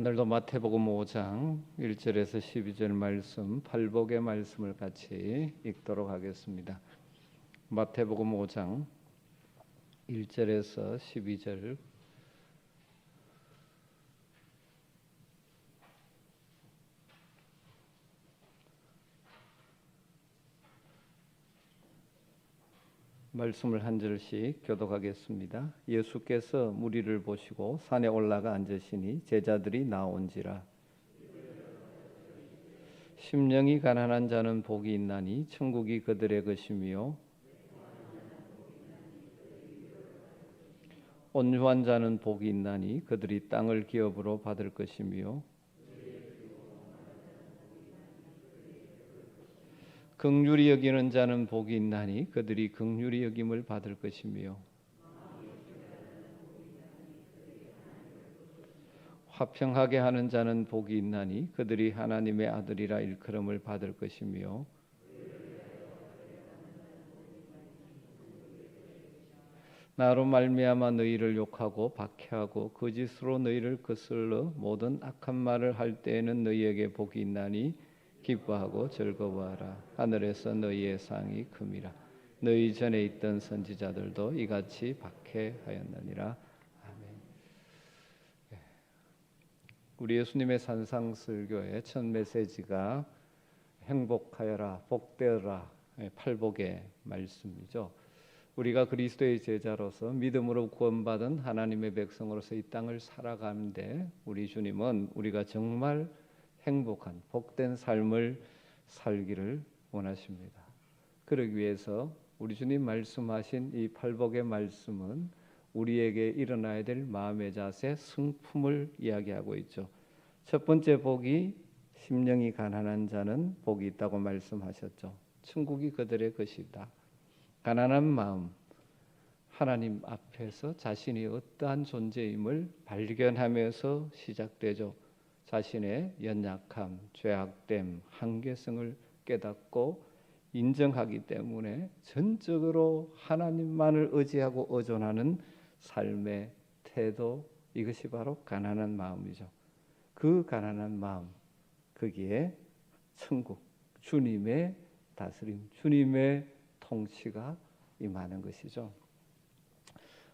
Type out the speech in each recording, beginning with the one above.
오늘도 마태복음 5장 1절에서 12절 말씀, 팔복의 말씀을 같이 읽도록 하겠습니다. 마태복음 5장 1절에서 12절. 말씀을 한 절씩 교독하겠습니다. 예수께서 무리를 보시고 산에 올라가 앉으시니 제자들이 나온지라. 심령이 가난한 자는 복이 있나니 천국이 그들의 것이며 온유한 자는 복이 있나니 그들이 땅을 기업으로 받을 것이며 긍휼히 여기는 자는 복이 있나니 그들이 긍휼히 여김을 받을 것이며 화평하게 하는 자는 복이 있나니 그들이 하나님의 아들이라 일컬음을 받을 것이며 나로 말미암아 너희를 욕하고 박해하고 거짓으로 너희를 거슬러 모든 악한 말을 할 때에는 너희에게 복이 있나니 기뻐하고 즐거워하라. 하늘에서 너희의 상이 큼이라. 너희 전에 있던 선지자들도 이같이 박해하였느니라. 아멘. 우리 예수님의 산상설교의 첫 메시지가 행복하여라, 복되어라, 팔복의 말씀이죠. 우리가 그리스도의 제자로서 믿음으로 구원받은 하나님의 백성으로서 이 땅을 살아가는데 우리 주님은 우리가 정말 행복한 복된 삶을 살기를 원하십니다. 그러기 위해서 우리 주님 말씀하신 이 팔복의 말씀은 우리에게 일어나야 될 마음의 자세, 승품을 이야기하고 있죠. 첫 번째 복이 심령이 가난한 자는 복이 있다고 말씀하셨죠. 천국이 그들의 것이다. 가난한 마음, 하나님 앞에서 자신이 어떠한 존재임을 발견하면서 시작되죠. 자신의 연약함, 죄악됨, 한계성을 깨닫고 인정하기 때문에 전적으로 하나님만을 의지하고 의존하는 삶의 태도, 이것이 바로 가난한 마음이죠. 그 가난한 마음, 거기에 천국, 주님의 다스림, 주님의 통치가 임하는 것이죠.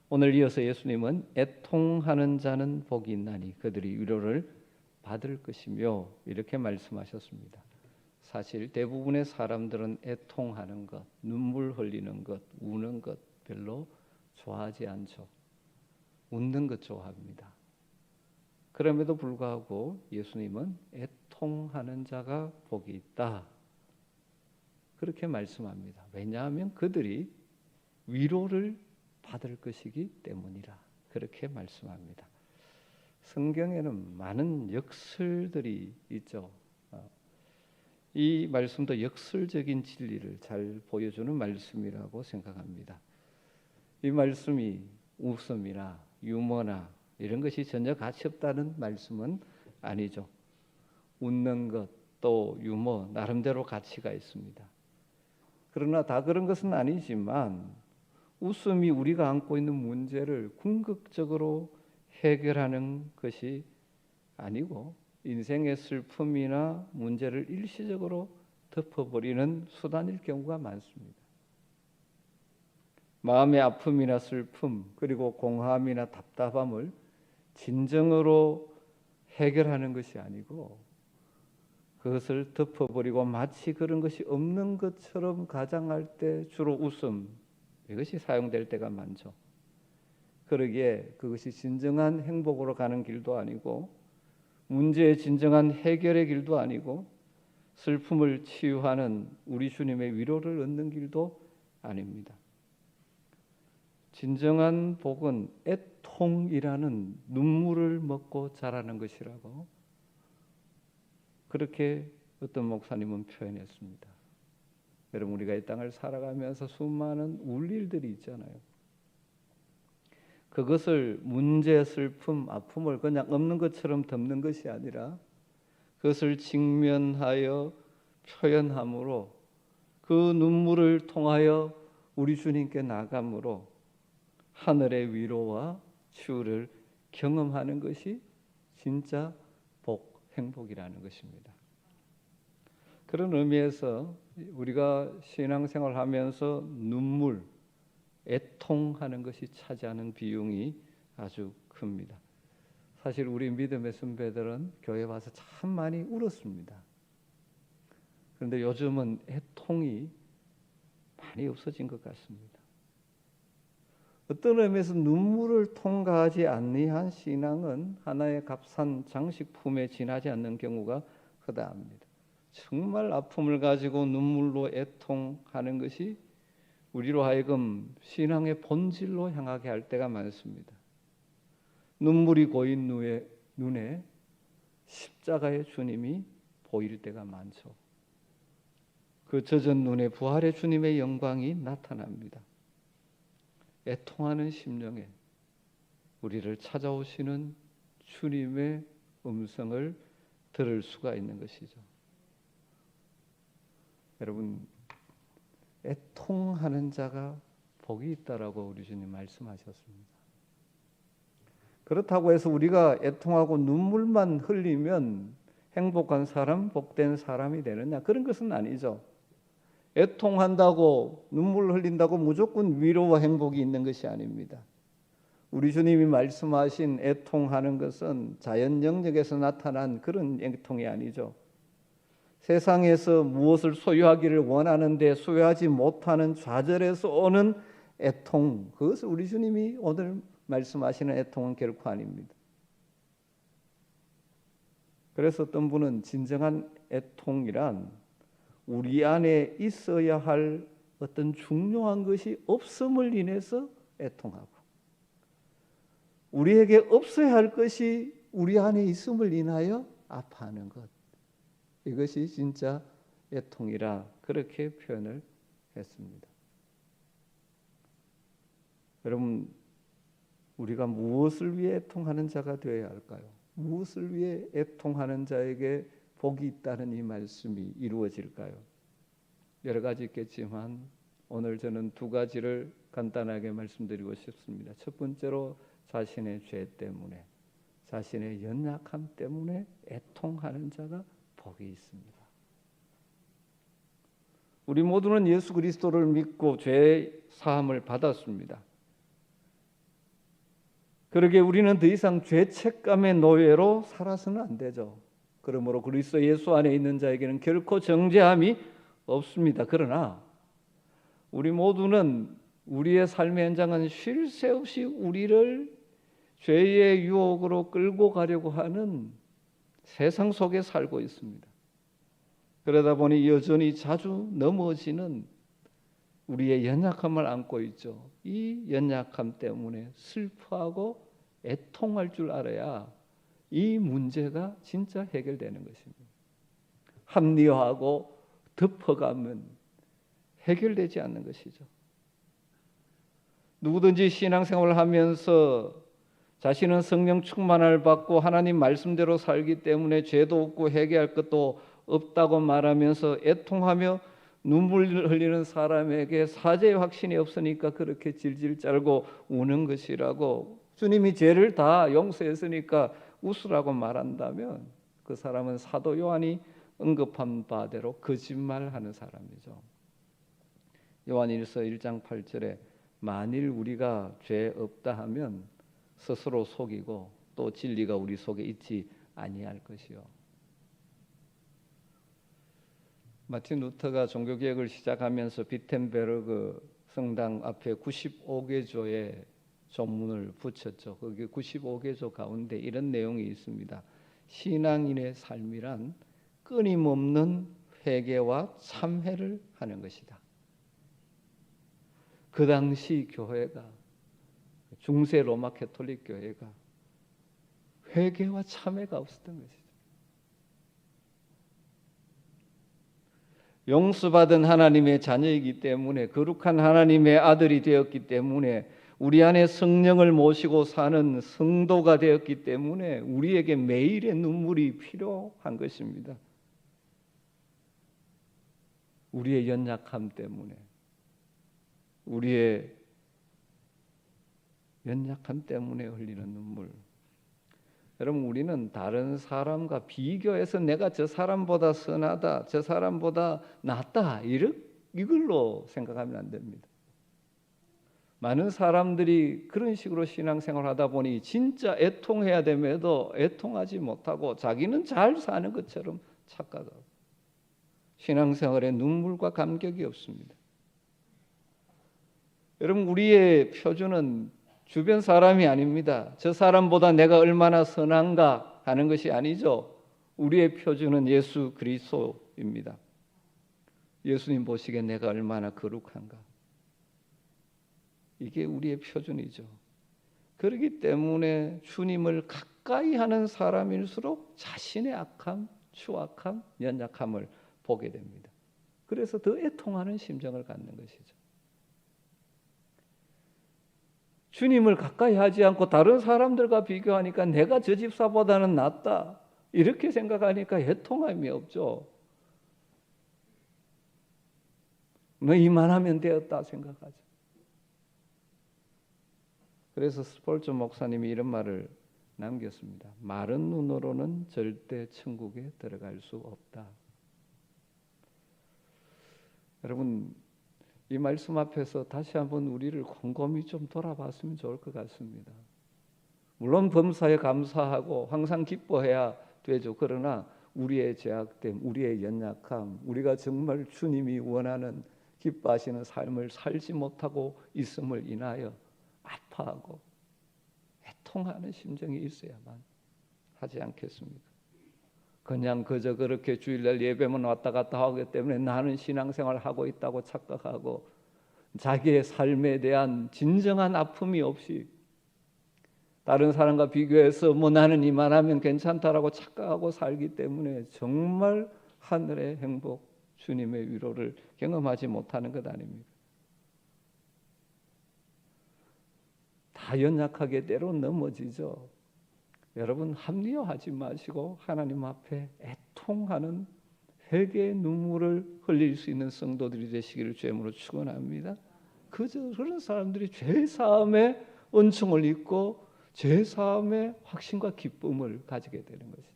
오늘 이어서 예수님은 애통하는 자는 복이 있나니 그들이 위로를 받을 것이며 이렇게 말씀하셨습니다. 사실 대부분의 사람들은 애통하는 것, 눈물 흘리는 것, 우는 것 별로 좋아하지 않죠. 웃는 것 좋아합니다. 그럼에도 불구하고 예수님은 애통하는 자가 복이 있다. 그렇게 말씀합니다. 왜냐하면 그들이 위로를 받을 것이기 때문이라. 그렇게 말씀합니다. 성경에는 많은 역설들이 있죠. 이 말씀도 역설적인 진리를 잘 보여주는 말씀이라고 생각합니다. 이 말씀이 웃음이나 유머나 이런 것이 전혀 가치 없다는 말씀은 아니죠. 웃는 것, 또 유머 나름대로 가치가 있습니다. 그러나 다 그런 것은 아니지만 웃음이 우리가 안고 있는 문제를 궁극적으로 해결하는 것이 아니고 인생의 슬픔이나 문제를 일시적으로 덮어버리는 수단일 경우가 많습니다. 마음의 아픔이나 슬픔 그리고 공허함이나 답답함을 진정으로 해결하는 것이 아니고 그것을 덮어버리고 마치 그런 것이 없는 것처럼 가장할 때 주로 웃음 이것이 사용될 때가 많죠. 그러기에 그것이 진정한 행복으로 가는 길도 아니고 문제의 진정한 해결의 길도 아니고 슬픔을 치유하는 우리 주님의 위로를 얻는 길도 아닙니다. 진정한 복은 애통이라는 눈물을 먹고 자라는 것이라고 그렇게 어떤 목사님은 표현했습니다. 여러분 우리가 이 땅을 살아가면서 수많은 울 일들이 있잖아요. 그것을 문제, 슬픔, 아픔을 그냥 없는 것처럼 덮는 것이 아니라 그것을 직면하여 표현함으로 그 눈물을 통하여 우리 주님께 나감으로 하늘의 위로와 치유를 경험하는 것이 진짜 행복이라는 것입니다. 그런 의미에서 우리가 신앙생활하면서 눈물, 애통하는 것이 차지하는 비용이 아주 큽니다. 사실 우리 믿음의 선배들은 교회 와서 참 많이 울었습니다. 그런데 요즘은 애통이 많이 없어진 것 같습니다. 어떤 의미에서 눈물을 통과하지 않는 신앙은 하나의 값싼 장식품에 지나지 않는 경우가 허다합니다. 정말 아픔을 가지고 눈물로 애통하는 것이 우리로 하여금 신앙의 본질로 향하게 할 때가 많습니다. 눈물이 고인 눈에 십자가의 주님이 보일 때가 많죠. 그 젖은 눈에 부활의 주님의 영광이 나타납니다. 애통하는 심령에 우리를 찾아오시는 주님의 음성을 들을 수가 있는 것이죠. 여러분, 애통하는 자가 복이 있다라고 우리 주님 말씀하셨습니다. 그렇다고 해서 우리가 애통하고 눈물만 흘리면 행복한 사람, 복된 사람이 되느냐? 그런 것은 아니죠. 애통한다고 눈물 흘린다고 무조건 위로와 행복이 있는 것이 아닙니다. 우리 주님이 말씀하신 애통하는 것은 자연 영역에서 나타난 그런 애통이 아니죠. 세상에서 무엇을 소유하기를 원하는데 소유하지 못하는 좌절에서 오는 애통, 그것을 우리 주님이 오늘 말씀하시는 애통은 결코 아닙니다. 그래서 어떤 분은 진정한 애통이란 우리 안에 있어야 할 어떤 중요한 것이 없음을 인해서 애통하고, 우리에게 없어야 할 것이 우리 안에 있음을 인하여 아파하는 것, 이것이 진짜 애통이라 그렇게 표현을 했습니다. 여러분, 우리가 무엇을 위해 애통하는 자가 되어야 할까요? 무엇을 위해 애통하는 자에게 복이 있다는 이 말씀이 이루어질까요? 여러 가지 있겠지만 오늘 저는 두 가지를 간단하게 말씀드리고 싶습니다. 첫 번째로 자신의 죄 때문에, 자신의 연약함 때문에 애통하는 자가 복이 있습니다. 우리 모두는 예수 그리스도를 믿고 죄 사함을 받았습니다. 그러게 우리는 더 이상 죄책감의 노예로 살아서는 안 되죠. 그러므로 그리스도 예수 안에 있는 자에게는 결코 정죄함이 없습니다. 그러나 우리 모두는 우리의 삶의 현장은 쉴 새 없이 우리를 죄의 유혹으로 끌고 가려고 하는 세상 속에 살고 있습니다. 그러다 보니 여전히 자주 넘어지는 우리의 연약함을 안고 있죠. 이 연약함 때문에 슬퍼하고 애통할 줄 알아야 이 문제가 진짜 해결되는 것입니다. 합리화하고 덮어가면 해결되지 않는 것이죠. 누구든지 신앙생활을 하면서 자신은 성령 충만을 받고 하나님 말씀대로 살기 때문에 죄도 없고 회개할 것도 없다고 말하면서 애통하며 눈물 흘리는 사람에게 사죄의 확신이 없으니까 그렇게 질질 짜고 우는 것이라고, 주님이 죄를 다 용서했으니까 웃으라고 말한다면 그 사람은 사도 요한이 언급한 바대로 거짓말하는 사람이죠. 요한일서 1장 8절에 만일 우리가 죄 없다 하면 스스로 속이고 또 진리가 우리 속에 있지 아니할 것이요. 마틴 루터가 종교개혁을 시작하면서 비텐베르그 성당 앞에 95개조의 전문을 붙였죠. 거기 95개조 가운데 이런 내용이 있습니다. 신앙인의 삶이란 끊임없는 회개와 참회를 하는 것이다. 그 당시 교회가, 중세 로마 캐톨릭 교회가 회개와 참회가 없었던 것이죠. 용서받은 하나님의 자녀이기 때문에, 거룩한 하나님의 아들이 되었기 때문에, 우리 안에 성령을 모시고 사는 성도가 되었기 때문에 우리에게 매일의 눈물이 필요한 것입니다. 우리의 연약함 때문에, 우리의 연약함 때문에 흘리는 눈물. 여러분, 우리는 다른 사람과 비교해서 내가 저 사람보다 선하다, 저 사람보다 낫다, 이걸로 생각하면 안 됩니다. 많은 사람들이 그런 식으로 신앙생활을 하다 보니 진짜 애통해야 됨에도 애통하지 못하고 자기는 잘 사는 것처럼 착각하고 신앙생활에 눈물과 감격이 없습니다. 여러분, 우리의 표준은 주변 사람이 아닙니다. 저 사람보다 내가 얼마나 선한가 하는 것이 아니죠. 우리의 표준은 예수 그리스도입니다. 예수님 보시기에 내가 얼마나 거룩한가. 이게 우리의 표준이죠. 그렇기 때문에 주님을 가까이 하는 사람일수록 자신의 악함, 추악함, 연약함을 보게 됩니다. 그래서 더 애통하는 심정을 갖는 것이죠. 주님을 가까이 하지 않고 다른 사람들과 비교하니까 내가 저 집사보다는 낫다, 이렇게 생각하니까 애통함이 없죠. 뭐 이만하면 되었다 생각하죠. 그래서 스폴츠 목사님이 이런 말을 남겼습니다. 마른 눈으로는 절대 천국에 들어갈 수 없다. 여러분, 이 말씀 앞에서 다시 한번 우리를 곰곰이 좀 돌아봤으면 좋을 것 같습니다. 물론 범사에 감사하고 항상 기뻐해야 되죠. 그러나 우리의 죄악됨, 우리의 연약함, 우리가 정말 주님이 원하는 기뻐하시는 삶을 살지 못하고 있음을 인하여 아파하고 애통하는 심정이 있어야만 하지 않겠습니까? 그냥 그저 그렇게 주일날 예배만 왔다 갔다 하기 때문에 나는 신앙생활을 하고 있다고 착각하고 자기의 삶에 대한 진정한 아픔이 없이 다른 사람과 비교해서 뭐 나는 이만하면 괜찮다라고 착각하고 살기 때문에 정말 하늘의 행복, 주님의 위로를 경험하지 못하는 것 아닙니까? 다 연약하게 때로 넘어지죠. 여러분, 합리화하지 마시고 하나님 앞에 애통하는 회개의 눈물을 흘릴 수 있는 성도들이 되시기를 주님으로 축원합니다. 그런 사람들이 죄사함의 은총을 입고 죄사함의 확신과 기쁨을 가지게 되는 것입니다.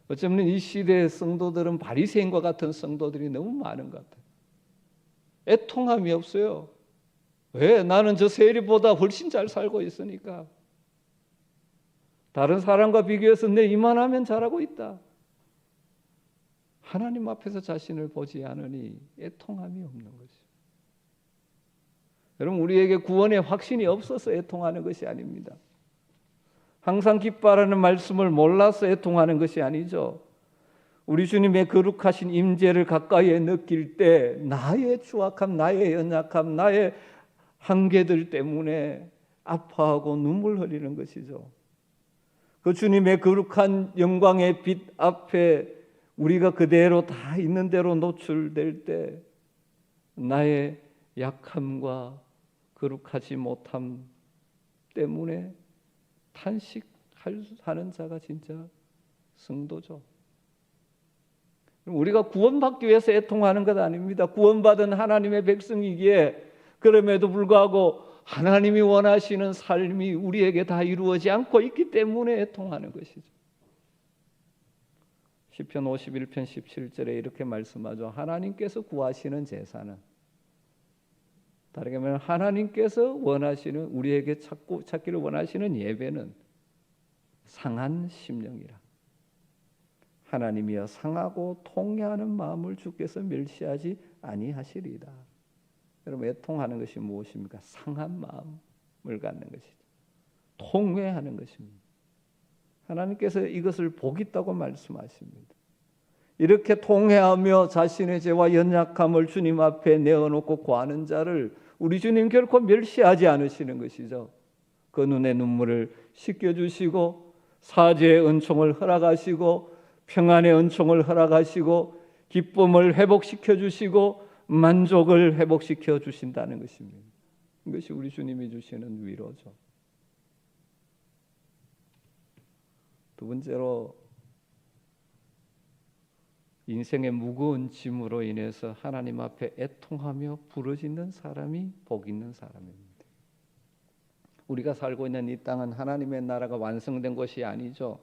어쩌면 이 시대의 성도들은 바리새인과 같은 성도들이 너무 많은 것 같아요. 애통함이 없어요. 왜? 나는 저 세리보다 훨씬 잘 살고 있으니까. 다른 사람과 비교해서 내 이만하면 잘하고 있다. 하나님 앞에서 자신을 보지 않으니 애통함이 없는 것이죠. 여러분, 우리에게 구원의 확신이 없어서 애통하는 것이 아닙니다. 항상 기뻐하라는 말씀을 몰라서 애통하는 것이 아니죠. 우리 주님의 거룩하신 임재를 가까이에 느낄 때 나의 추악함, 나의 연약함, 나의 한계들 때문에 아파하고 눈물 흘리는 것이죠. 그 주님의 거룩한 영광의 빛 앞에 우리가 그대로 다 있는 대로 노출될 때 나의 약함과 거룩하지 못함 때문에 탄식하는 자가 진짜 성도죠. 우리가 구원받기 위해서 애통하는 것 아닙니다. 구원받은 하나님의 백성이기에 그럼에도 불구하고 하나님이 원하시는 삶이 우리에게 다 이루어지지 않고 있기 때문에 애통하는 것이죠. 시편 51편 17절에 이렇게 말씀하죠. 하나님께서 구하시는 제사는, 다르게 말하면 하나님께서 원하시는, 우리에게 찾기를 원하시는 예배는 상한 심령이라. 하나님이여 상하고 통회하는 마음을 주께서 멸시하지 아니하시리이다. 여러분, 애통하는 것이 무엇입니까? 상한 마음을 갖는 것이죠. 통회하는 것입니다. 하나님께서 이것을 복있다고 말씀하십니다. 이렇게 통회하며 자신의 죄와 연약함을 주님 앞에 내어놓고 구하는 자를 우리 주님 결코 멸시하지 않으시는 것이죠. 그 눈의 눈물을 씻겨주시고 사죄의 은총을 허락하시고 평안의 은총을 허락하시고 기쁨을 회복시켜 주시고 만족을 회복시켜 주신다는 것입니다. 이것이 우리 주님이 주시는 위로죠. 두 번째로, 인생의 무거운 짐으로 인해서 하나님 앞에 애통하며 부르짖는 사람이 복 있는 사람입니다. 우리가 살고 있는 이 땅은 하나님의 나라가 완성된 것이 아니죠.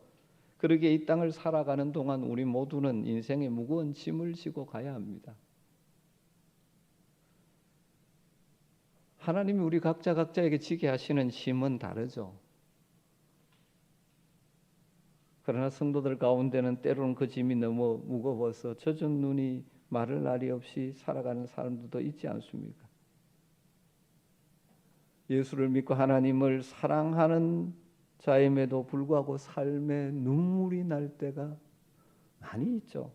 그러기에 이 땅을 살아가는 동안 우리 모두는 인생의 무거운 짐을 지고 가야 합니다. 하나님이 우리 각자에게 지게 하시는 짐은 다르죠. 그러나 성도들 가운데는 때로는 그 짐이 너무 무거워서 젖은 눈이 마를 날이 없이 살아가는 사람들도 있지 않습니까? 예수를 믿고 하나님을 사랑하는 자임에도 불구하고 삶에 눈물이 날 때가 많이 있죠.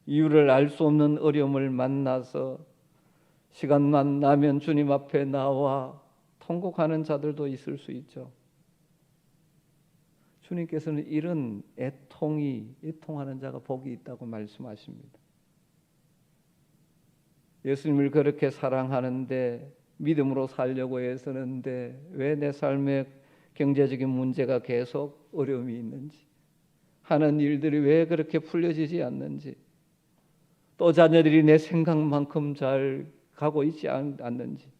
이유를 알 수 없는 어려움을 만나서 시간만 나면 주님 앞에 나와 통곡하는 자들도 있을 수 있죠. 주님께서는 이런 애통하는 자가 복이 있다고 말씀하십니다. 예수님을 그렇게 사랑하는데 믿음으로 살려고 애쓰는데 왜 내 삶에 경제적인 문제가 계속 어려움이 있는지, 하는 일들이 왜 그렇게 풀려지지 않는지, 또 자녀들이 내 생각만큼 잘 가고 있지 않는지,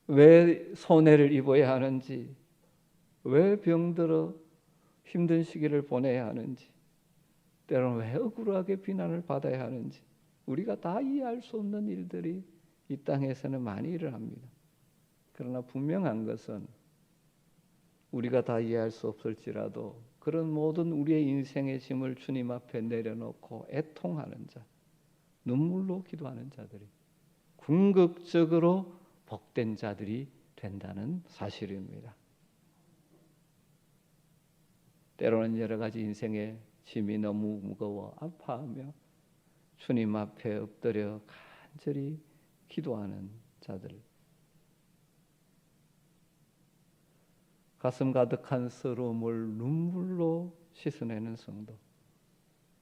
왜 손해를 입어야 하는지, 왜 병들어 힘든 시기를 보내야 하는지, 때로는 왜 억울하게 비난을 받아야 하는지, 우리가 다 이해할 수 없는 일들이 이 땅에서는 많이 일어납니다. 그러나 분명한 것은 우리가 다 이해할 수 없을지라도 그런 모든 우리의 인생의 짐을 주님 앞에 내려놓고 애통하는 자, 눈물로 기도하는 자들이 궁극적으로 복된 자들이 된다는 사실입니다. 때로는 여러 가지 인생의 짐이 너무 무거워 아파하며 주님 앞에 엎드려 간절히 기도하는 자들, 가슴 가득한 서러움을 눈물로 씻어내는 성도,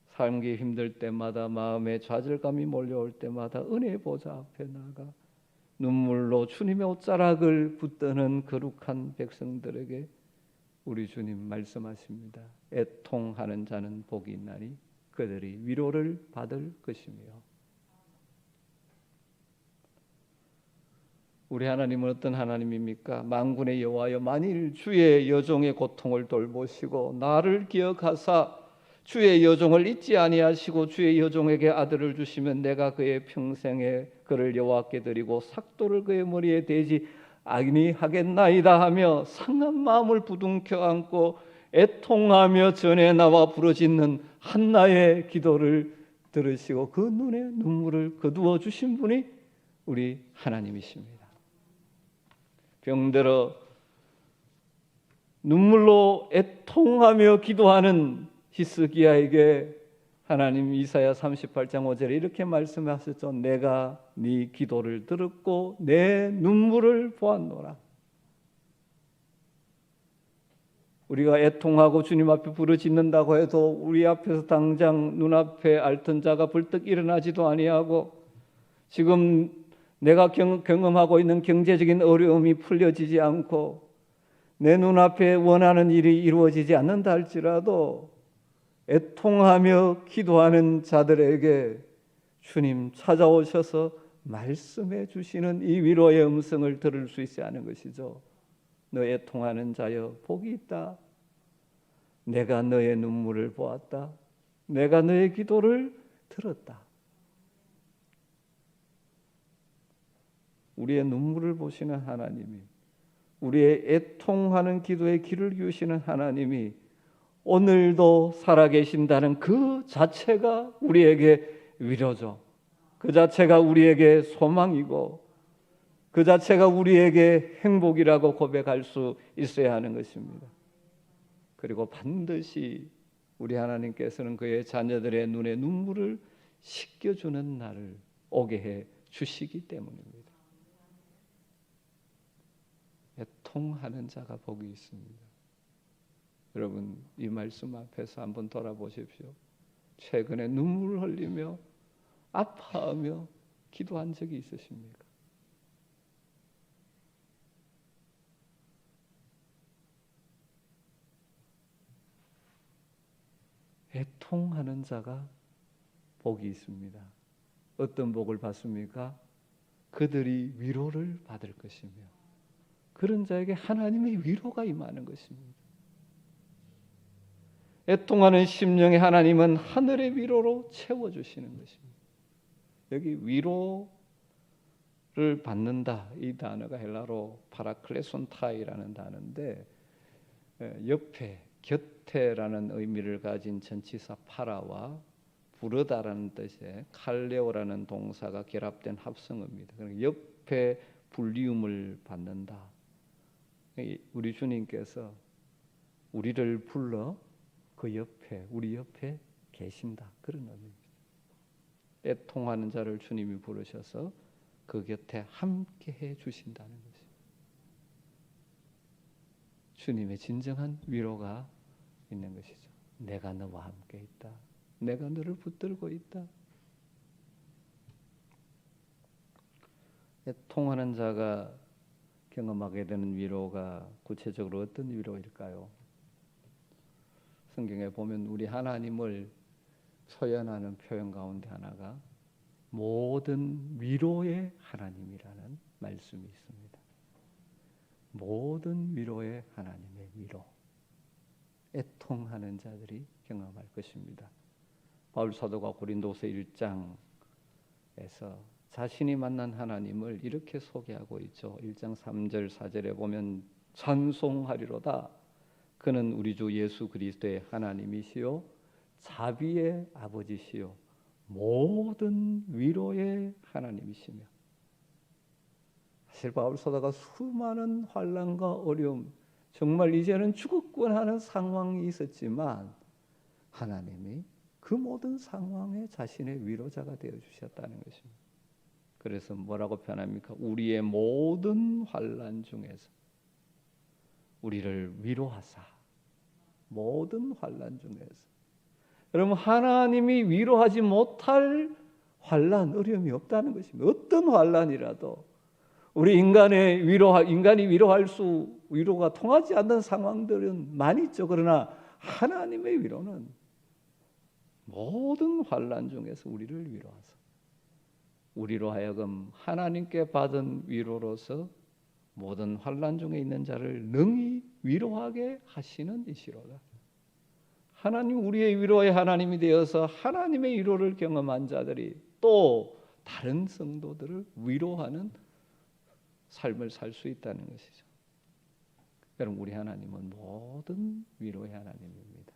삶이 힘들 때마다 마음에 좌절감이 몰려올 때마다 은혜 보좌 앞에 나가 눈물로 주님의 옷자락을 붙드는 거룩한 백성들에게 우리 주님 말씀하십니다. 애통하는 자는 복이 있나니 그들이 위로를 받을 것이며. 우리 하나님은 어떤 하나님입니까? 만군의 여호와여, 만일 주의 여종의 고통을 돌보시고 나를 기억하사 주의 여종을 잊지 아니하시고 주의 여종에게 아들을 주시면 내가 그의 평생에 그를 여호와께 드리고 삭도를 그의 머리에 대지 아니하겠나이다 하며 상한 마음을 부둥켜 안고 애통하며 전에 나와 부르짖는 한나의 기도를 들으시고 그 눈에 눈물을 거두어 주신 분이 우리 하나님이십니다. 병들어 눈물로 애통하며 기도하는 히스기야에게 하나님 이사야 38장 5절에 이렇게 말씀하셨죠. 내가 네 기도를 들었고 내 눈물을 보았노라. 우리가 애통하고 주님 앞에 부르짖는다고 해도 우리 앞에서 당장 눈앞에 앓던 자가 벌떡 일어나지도 아니하고 지금 내가 경험하고 있는 경제적인 어려움이 풀려지지 않고 내 눈앞에 원하는 일이 이루어지지 않는다 할지라도 애통하며 기도하는 자들에게 주님 찾아오셔서 말씀해 주시는 이 위로의 음성을 들을 수 있어야 하는 것이죠. 너 애통하는 자여 복이 있다. 내가 너의 눈물을 보았다. 내가 너의 기도를 들었다. 우리의 눈물을 보시는 하나님이, 우리의 애통하는 기도에 귀를 기우시는 하나님이 오늘도 살아계신다는 그 자체가 우리에게 위로죠. 그 자체가 우리에게 소망이고 그 자체가 우리에게 행복이라고 고백할 수 있어야 하는 것입니다. 그리고 반드시 우리 하나님께서는 그의 자녀들의 눈에 눈물을 씻겨주는 날을 오게 해 주시기 때문입니다. 애통하는 자가 복이 있습니다. 여러분 이 말씀 앞에서 한번 돌아보십시오. 최근에 눈물을 흘리며 아파하며 기도한 적이 있으십니까? 애통하는 자가 복이 있습니다. 어떤 복을 받습니까? 그들이 위로를 받을 것이며 그런 자에게 하나님의 위로가 임하는 것입니다. 애통하는 심령의 하나님은 하늘의 위로로 채워주시는 것입니다. 여기 위로를 받는다, 이 단어가 헬라로 파라클레손타이라는 단어인데 옆에, 곁에라는 의미를 가진 전치사 파라와 부르다라는 뜻의 칼레오라는 동사가 결합된 합성어입니다. 그러니까 옆에 불리움을 받는다. 우리 주님께서 우리를 불러 그 옆에, 우리 옆에 계신다, 그런 의미입니다. 애통하는 자를 주님이 부르셔서 그 곁에 함께 해 주신다는 것입니다. 주님의 진정한 위로가 있는 것이죠. 내가 너와 함께 있다. 내가 너를 붙들고 있다. 애통하는 자가 경험하게 되는 위로가 구체적으로 어떤 위로일까요? 성경에 보면 우리 하나님을 표현하는 표현 가운데 하나가 모든 위로의 하나님이라는 말씀이 있습니다. 모든 위로의 하나님의 위로. 애통하는 자들이 경험할 것입니다. 바울 사도가 고린도서 1장에서 자신이 만난 하나님을 이렇게 소개하고 있죠. 1장 3절 4절에 보면 찬송하리로다. 그는 우리 주 예수 그리스도의 하나님이시요 자비의 아버지시요 모든 위로의 하나님이시며. 사실 바울 사도가 수많은 환난과 어려움, 정말 이제는 죽었구나 하는 상황이 있었지만 하나님이 그 모든 상황에 자신의 위로자가 되어주셨다는 것입니다. 그래서 뭐라고 표현합니까? 우리의 모든 환난 중에서 우리를 위로하사. 모든 환난 중에서. 여러분, 하나님이 위로하지 못할 환난, 어려움이 없다는 것입니다. 어떤 환난이라도 우리 인간이 위로할 위로가 통하지 않는 상황들은 많이 있죠. 그러나 하나님의 위로는 모든 환난 중에서 우리를 위로하사 우리로 하여금 하나님께 받은 위로로서 모든 환난 중에 있는 자를 능히 위로하게 하시는 이시로다. 하나님, 우리의 위로의 하나님이 되어서 하나님의 위로를 경험한 자들이 또 다른 성도들을 위로하는 삶을 살 수 있다는 것이죠. 여러분, 우리 하나님은 모든 위로의 하나님입니다.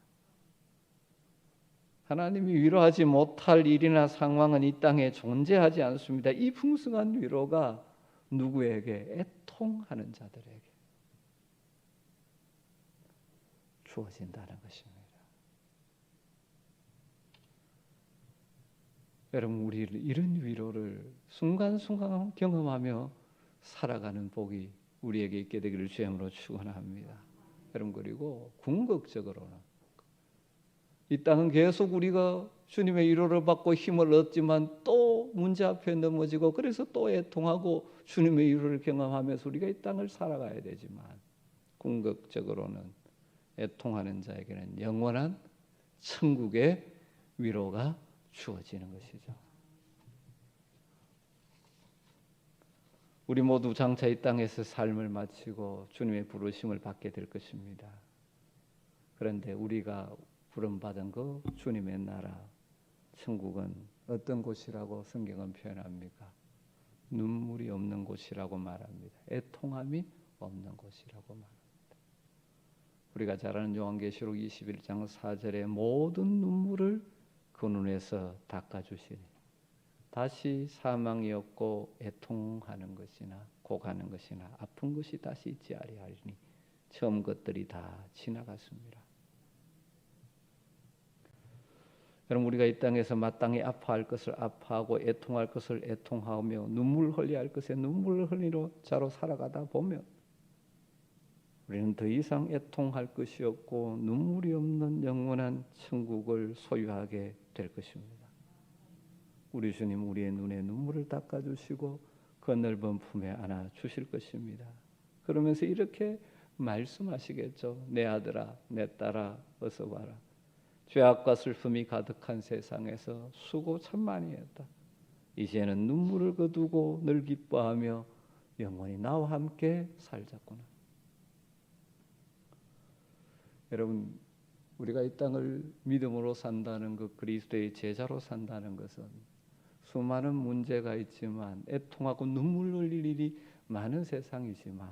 하나님이 위로하지 못할 일이나 상황은 이 땅에 존재하지 않습니다. 이 풍성한 위로가 누구에게? 애통하는 자들에게 주어진다는 것입니다. 여러분, 우리 이런 위로를 순간순간 경험하며 살아가는 복이 우리에게 있게 되기를 주님으로 축원합니다. 여러분, 그리고 궁극적으로는 이 땅은 계속 우리가 주님의 위로를 받고 힘을 얻지만 또 문제 앞에 넘어지고 그래서 또 애통하고 주님의 위로를 경험하면서 우리가 이 땅을 살아가야 되지만 궁극적으로는 애통하는 자에게는 영원한 천국의 위로가 주어지는 것이죠. 우리 모두 장차 이 땅에서 삶을 마치고 주님의 부르심을 받게 될 것입니다. 그런데 우리가 부름받은 그 주님의 나라 천국은 어떤 곳이라고 성경은 표현합니까? 눈물이 없는 곳이라고 말합니다. 애통함이 없는 곳이라고 말합니다. 우리가 잘 아는 요한계시록 21장 4절에 모든 눈물을 그 눈에서 닦아주시니 다시 사망이 없고 애통하는 것이나 고가는 것이나 아픈 것이 다시 있지 아니하리니 처음 것들이 다 지나갔습니다. 여러분, 우리가 이 땅에서 마땅히 아파할 것을 아파하고 애통할 것을 애통하며 눈물 흘려야 할 것에 눈물을 흘리는 자로 살아가다 보면 우리는 더 이상 애통할 것이 없고 눈물이 없는 영원한 천국을 소유하게 될 것입니다. 우리 주님 우리의 눈에 눈물을 닦아주시고 그 넓은 품에 안아 주실 것입니다. 그러면서 이렇게 말씀하시겠죠. 내 아들아, 내 딸아, 어서 와라. 죄악과 슬픔이 가득한 세상에서 수고 참 많이 했다. 이제는 눈물을 거두고 늘 기뻐하며 영원히 나와 함께 살자꾸나. 여러분, 우리가 이 땅을 믿음으로 산다는 것, 그리스도의 제자로 산다는 것은 수많은 문제가 있지만 애통하고 눈물 흘릴 일이 많은 세상이지만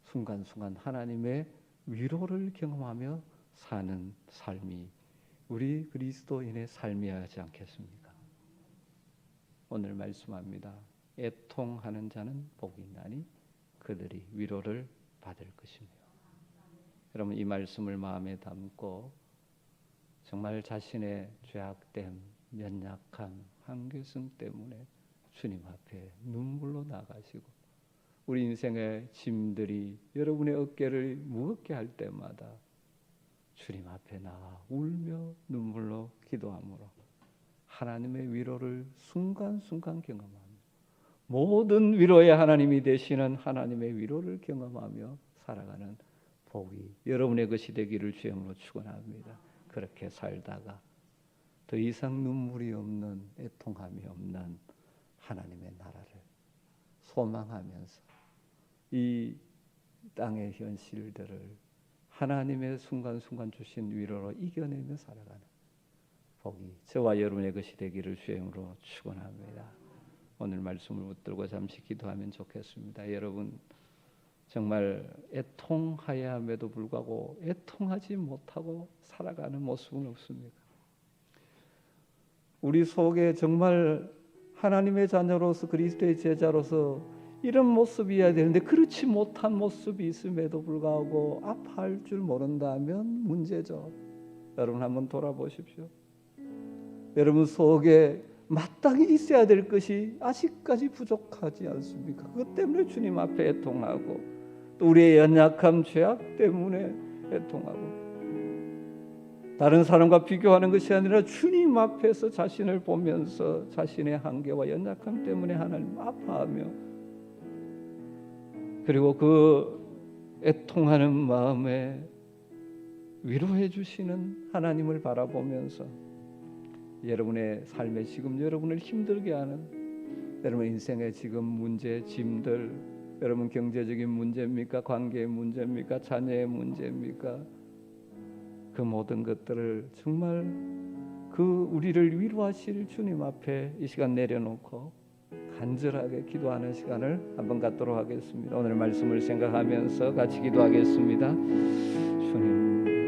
순간순간 하나님의 위로를 경험하며 사는 삶이 우리 그리스도인의 삶이어야지 않겠습니까? 오늘 말씀합니다. 애통하는 자는 복이 있나니 그들이 위로를 받을 것이며. 여러분, 이 말씀을 마음에 담고 정말 자신의 죄악됨, 연약함, 한계성 때문에 주님 앞에 눈물로 나가시고 우리 인생의 짐들이 여러분의 어깨를 무겁게 할 때마다 주님 앞에 나와 울며 눈물로 기도함으로 하나님의 위로를 순간순간 경험하며 모든 위로의 하나님이 되시는 하나님의 위로를 경험하며 살아가는 복이 여러분의 것이 되기를 주님으로 축원합니다. 그렇게 살다가 더 이상 눈물이 없는, 애통함이 없는 하나님의 나라를 소망하면서 이 땅의 현실들을 하나님의 순간순간 주신 위로로 이겨내며 살아가는 복이 저와 여러분의 것이 되기를 주님으로 축원합니다. 오늘 말씀을 붙들고 잠시 기도하면 좋겠습니다. 여러분, 정말 애통하여야 함에도 불구하고 애통하지 못하고 살아가는 모습은 없습니까? 우리 속에 정말 하나님의 자녀로서 그리스도의 제자로서 이런 모습이어야 되는데 그렇지 못한 모습이 있음에도 불구하고 아파할 줄 모른다면 문제죠. 여러분 한번 돌아보십시오. 여러분 속에 마땅히 있어야 될 것이 아직까지 부족하지 않습니까? 그것 때문에 주님 앞에 애통하고 또 우리의 연약함, 죄악 때문에 애통하고 다른 사람과 비교하는 것이 아니라 주님 앞에서 자신을 보면서 자신의 한계와 연약함 때문에 하나님 아파하며 그리고 그 애통하는 마음에 위로해 주시는 하나님을 바라보면서 여러분의 삶에 지금 여러분을 힘들게 하는 여러분 인생의 지금 문제, 짐들, 여러분 경제적인 문제입니까? 관계의 문제입니까? 자녀의 문제입니까? 그 모든 것들을 정말 그 우리를 위로하실 주님 앞에 이 시간 내려놓고 간절하게 기도하는 시간을 한번 갖도록 하겠습니다. 오늘 말씀을 생각하면서 같이 기도하겠습니다. 주님,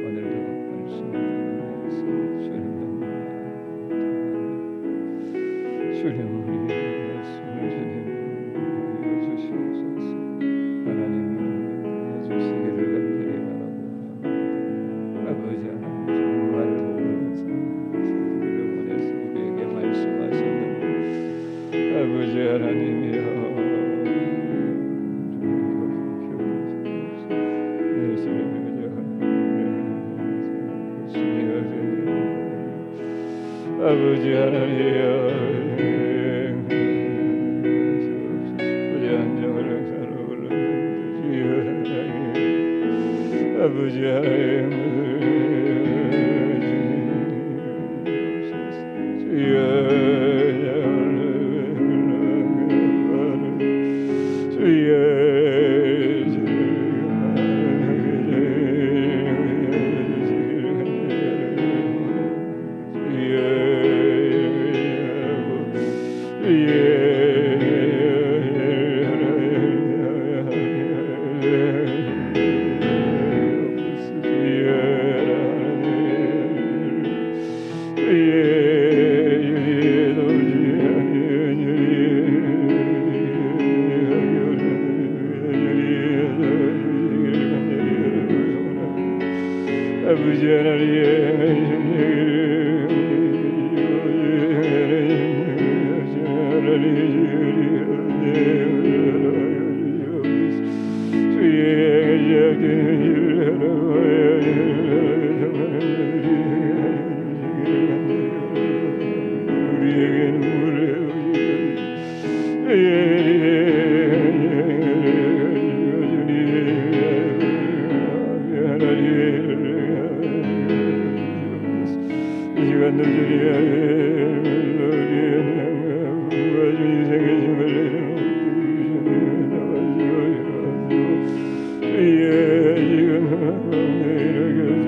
오늘도 말씀을 주님 우리의 말씀을 주님 주시옵소서. 하나님 주시기를 간절히 바라고 아버지 하나님 정말 우리를 보내서 우리에게 말씀하셨는데 아버지 하나님이여 아버지 하나님이여 우리 안정을 행사로 올랐는데 주여 하나님 아버지 하나님 아버지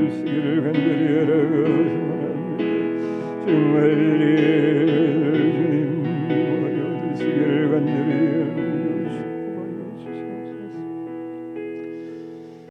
주시기를 간절히 원합니다. 정말